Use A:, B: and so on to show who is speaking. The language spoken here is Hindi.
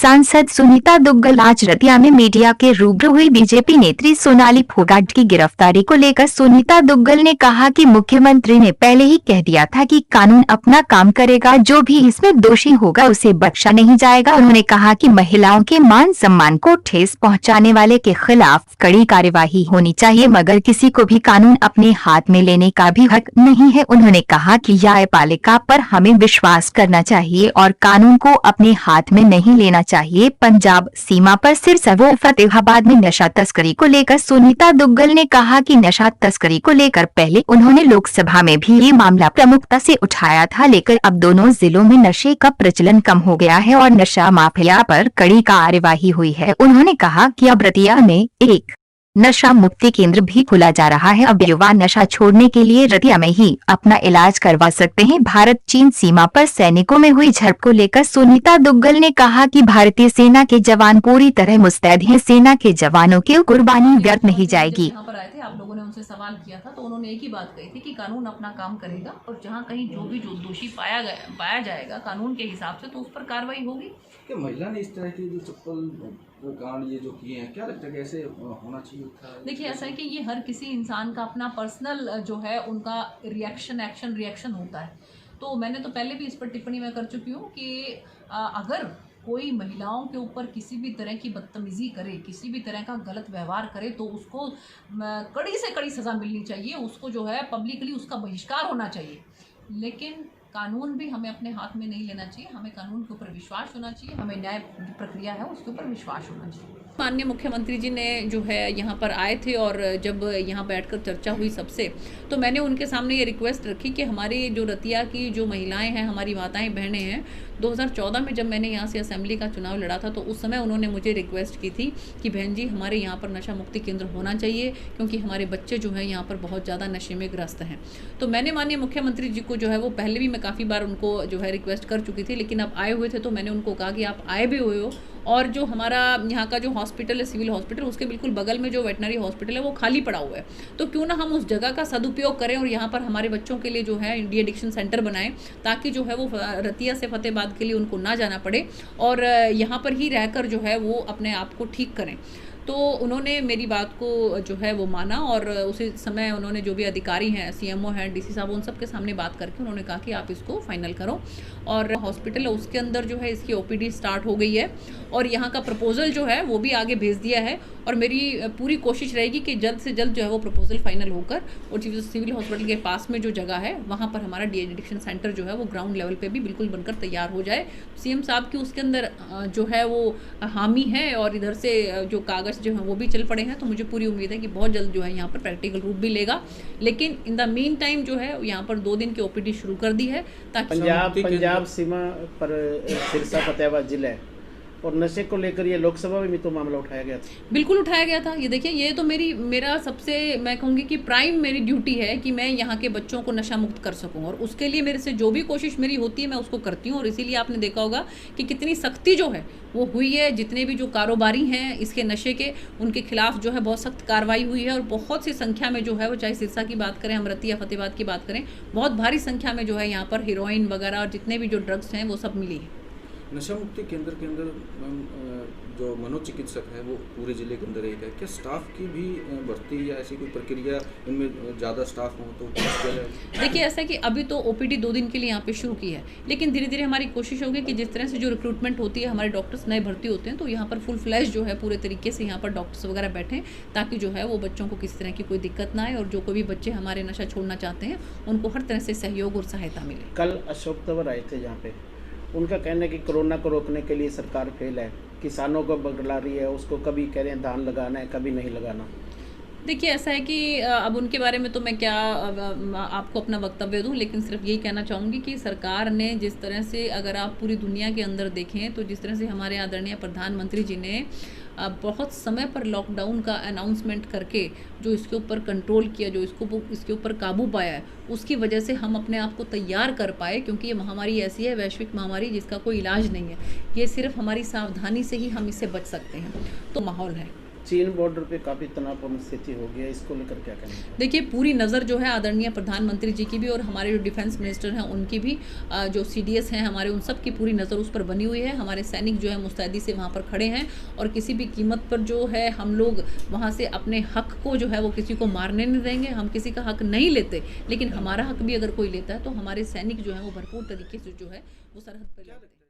A: सांसद सुनीता दुग्गल आज रतिया में मीडिया के रूबरू हुई। बीजेपी नेत्री सोनाली फोगाट की गिरफ्तारी को लेकर सुनीता दुग्गल ने कहा कि मुख्यमंत्री ने पहले ही कह दिया था कि कानून अपना काम करेगा, जो भी इसमें दोषी होगा उसे बख्शा नहीं जाएगा। उन्होंने कहा कि महिलाओं के मान सम्मान को ठेस पहुंचाने वाले के खिलाफ कड़ी कार्यवाही होनी चाहिए, मगर किसी को भी कानून अपने हाथ में लेने का भी हक नहीं है। उन्होंने कहा कि न्यायपालिका पर हमें विश्वास करना चाहिए और कानून को अपने हाथ में नहीं लेना चाहिए। पंजाब सीमा पर सिरसा व फतेहाबाद में नशा तस्करी को लेकर सुनीता दुग्गल ने कहा कि नशा तस्करी को लेकर पहले उन्होंने लोकसभा में भी ये मामला प्रमुखता से उठाया था, लेकिन अब दोनों जिलों में नशे का प्रचलन कम हो गया है और नशा माफिया पर कड़ी कार्यवाही हुई है। उन्होंने कहा कि अब रतिया में एक नशा मुक्ति केंद्र भी खोला जा रहा है। अब युवा नशा छोड़ने के लिए रतिया में ही अपना इलाज करवा सकते हैं। भारत चीन सीमा पर सैनिकों में हुई झड़प को लेकर सुनीता दुग्गल ने कहा कि भारतीय सेना के जवान पूरी तरह मुस्तैद हैं। सेना के जवानों की कुर्बानी व्यर्थ नहीं जाएगी।
B: यहाँ पर आए थे, आप लोगों ने उनसे सवाल किया था, तो उन्होंने एक ही बात कही थी कि कानून अपना काम करेगा और जहाँ कहीं जो भी दोषी पाया जाएगा कानून के हिसाब से तो उस पर कार्रवाई होगी।
C: क्या महिला ने इस तरह की जो चप्पल कांड ये जो किए हैं, क्या लगता है कि ऐसे होना चाहिए था?
B: देखिए, ऐसा है कि ये हर किसी इंसान का अपना पर्सनल जो है उनका रिएक्शन होता है। तो मैंने तो पहले भी इस पर टिप्पणी मैं कर चुकी हूँ कि अगर कोई महिलाओं के ऊपर किसी भी तरह की बदतमीजी करे, किसी भी तरह का गलत व्यवहार करे, तो उसको कड़ी से कड़ी सज़ा मिलनी चाहिए। उसको जो है पब्लिकली उसका बहिष्कार होना चाहिए। लेकिन कानून भी हमें अपने हाथ में नहीं लेना चाहिए। हमें कानून के ऊपर विश्वास होना चाहिए। हमें न्याय प्रक्रिया है उसके ऊपर विश्वास होना चाहिए। माननीय मुख्यमंत्री जी ने जो है यहाँ पर आए थे और जब यहाँ बैठकर चर्चा हुई सबसे, तो मैंने उनके सामने ये रिक्वेस्ट रखी कि हमारी जो रतिया की जो महिलाएं हैं, हमारी माताएं बहनें हैं, 2014 में जब मैंने यहाँ से असेंबली का चुनाव लड़ा था तो उस समय उन्होंने मुझे रिक्वेस्ट की थी कि बहन जी हमारे यहाँ पर नशा मुक्ति केंद्र होना चाहिए, क्योंकि हमारे बच्चे जो हैं यहाँ पर बहुत ज़्यादा नशे में ग्रस्त हैं। तो मैंने माननीय मुख्यमंत्री जी को जो है वो पहले भी मैं काफ़ी बार उनको जो है रिक्वेस्ट कर चुकी थी, लेकिन अब आए हुए थे तो मैंने उनको कहा कि आप आए भी हुए हो और जो हमारा यहाँ का जो हॉस्पिटल है, सिविल हॉस्पिटल, उसके बिल्कुल बगल में जो वेटनरी हॉस्पिटल है वो खाली पड़ा हुआ है। तो क्यों ना हम उस जगह का सदुपयोग करें और यहाँ पर हमारे बच्चों के लिए जो है डी एडिक्शन सेंटर बनाएं, ताकि जो है वो रतिया से फतेहाबाद के लिए उनको ना जाना पड़े और यहाँ पर ही रहकर जो है वो अपने आप को ठीक करें। तो उन्होंने मेरी बात को जो है वो माना और उसी समय उन्होंने जो भी अधिकारी हैं, सीएमओ हैं, डीसी साहब, उन सब के सामने बात करके उन्होंने कहा कि आप इसको फाइनल करो। और हॉस्पिटल है उसके अंदर जो है इसकी ओपीडी स्टार्ट हो गई है और यहाँ का प्रपोजल जो है वो भी आगे भेज दिया है और मेरी पूरी कोशिश रहेगी कि जल्द से जल्द जो है वो प्रपोजल फाइनल होकर और सिविल हॉस्पिटल के पास में जो जगह है वहाँ पर हमारा डी एडिक्शन सेंटर जो है वो ग्राउंड लेवल पे भी बिल्कुल बनकर तैयार हो जाए। सीएम साहब की उसके अंदर जो है वो हामी है और इधर से जो कागज़ जो है वो भी चल पड़े हैं, तो मुझे पूरी उम्मीद है कि बहुत जल्द जो है यहाँ पर प्रैक्टिकल रूप भी लेगा। लेकिन इन द मीन टाइम जो है यहाँ पर 2 दिन की ओपीडी शुरू कर दी है ताकि
D: पंजाब सीमा पर सिरसा फतेहाबाद जिला है और नशे को लेकर ये लोकसभा में भी तो मामला उठाया गया था।
B: बिल्कुल उठाया गया था। ये देखिए, ये तो मेरा सबसे मैं कहूँगी कि प्राइम मेरी ड्यूटी है कि मैं यहाँ के बच्चों को नशा मुक्त कर सकूँ और उसके लिए मेरे से जो भी कोशिश मेरी होती है मैं उसको करती हूँ। और इसीलिए आपने देखा होगा कि कितनी सख्ती जो है वो हुई है। जितने भी जो कारोबारी हैं इसके नशे के, उनके खिलाफ जो है बहुत सख्त कार्रवाई हुई है और बहुत सी संख्या में जो है वो, चाहे सिरसा की बात करें, हम रतिया फतेहाबाद की बात करें, बहुत भारी संख्या में जो है यहाँ पर हीरोइन वगैरह और जितने भी जो ड्रग्स हैं वो सब मिली है।
C: नशा मुक्ति केंद्र के अंदर जो मनोचिकित्सक है वो पूरे जिले के अंदर एक है, क्या स्टाफ की भी भर्ती या ऐसी कोई प्रक्रिया, इनमें ज़्यादा स्टाफ हो तो?
B: देखिए, ऐसा है कि अभी तो ओपीडी 2 दिन के लिए यहाँ पे शुरू की है, लेकिन धीरे धीरे हमारी कोशिश होगी कि जिस तरह से जो रिक्रूटमेंट होती है, हमारे डॉक्टर्स नए भर्ती होते हैं, तो यहाँ पर फुल फ्लैश जो है पूरे तरीके से यहाँ पर डॉक्टर्स वगैरह बैठें ताकि जो है वो बच्चों को किसी तरह की कोई दिक्कत ना आए और जो कोई भी बच्चे हमारे नशा छोड़ना चाहते हैं उनको हर तरह से सहयोग और सहायता मिले।
D: कल अशोक तंवर आए थे जहाँ पे, उनका कहना है कि कोरोना को रोकने के लिए सरकार फेल है, किसानों को बगला रही है, उसको कभी कह रहे हैं धान लगाना है, कभी नहीं लगाना।
B: देखिए, ऐसा है कि अब उनके बारे में तो मैं क्या आपको अपना वक्तव्य दूं, लेकिन सिर्फ यही कहना चाहूँगी कि सरकार ने जिस तरह से, अगर आप पूरी दुनिया के अंदर देखें तो जिस तरह से हमारे आदरणीय प्रधानमंत्री जी ने बहुत समय पर लॉकडाउन का अनाउंसमेंट करके जो इसके ऊपर कंट्रोल किया, जो इसके ऊपर काबू पाया है, उसकी वजह से हम अपने आप को तैयार कर पाए। क्योंकि ये महामारी ऐसी है, वैश्विक महामारी, जिसका कोई इलाज नहीं है। ये सिर्फ हमारी सावधानी से ही हम इससे बच सकते हैं। तो माहौल है
D: चीन बॉर्डर पे काफ़ी तनावपूर्ण स्थिति हो गई है, इसको लेकर क्या कहना है?
B: देखिए, पूरी नज़र जो है आदरणीय प्रधानमंत्री जी की भी और हमारे जो डिफेंस मिनिस्टर हैं उनकी भी, जो CDS हैं हमारे, उन सब की पूरी नज़र उस पर बनी हुई है। हमारे सैनिक जो है मुस्तैदी से वहाँ पर खड़े हैं और किसी भी कीमत पर जो है हम लोग वहाँ से अपने हक को जो है वो किसी को मारने नहीं देंगे। हम किसी का हक नहीं लेते, लेकिन हमारा हक भी अगर कोई लेता है तो हमारे सैनिक जो है वो भरपूर तरीके से जो है वो सरहद पर लेते हैं।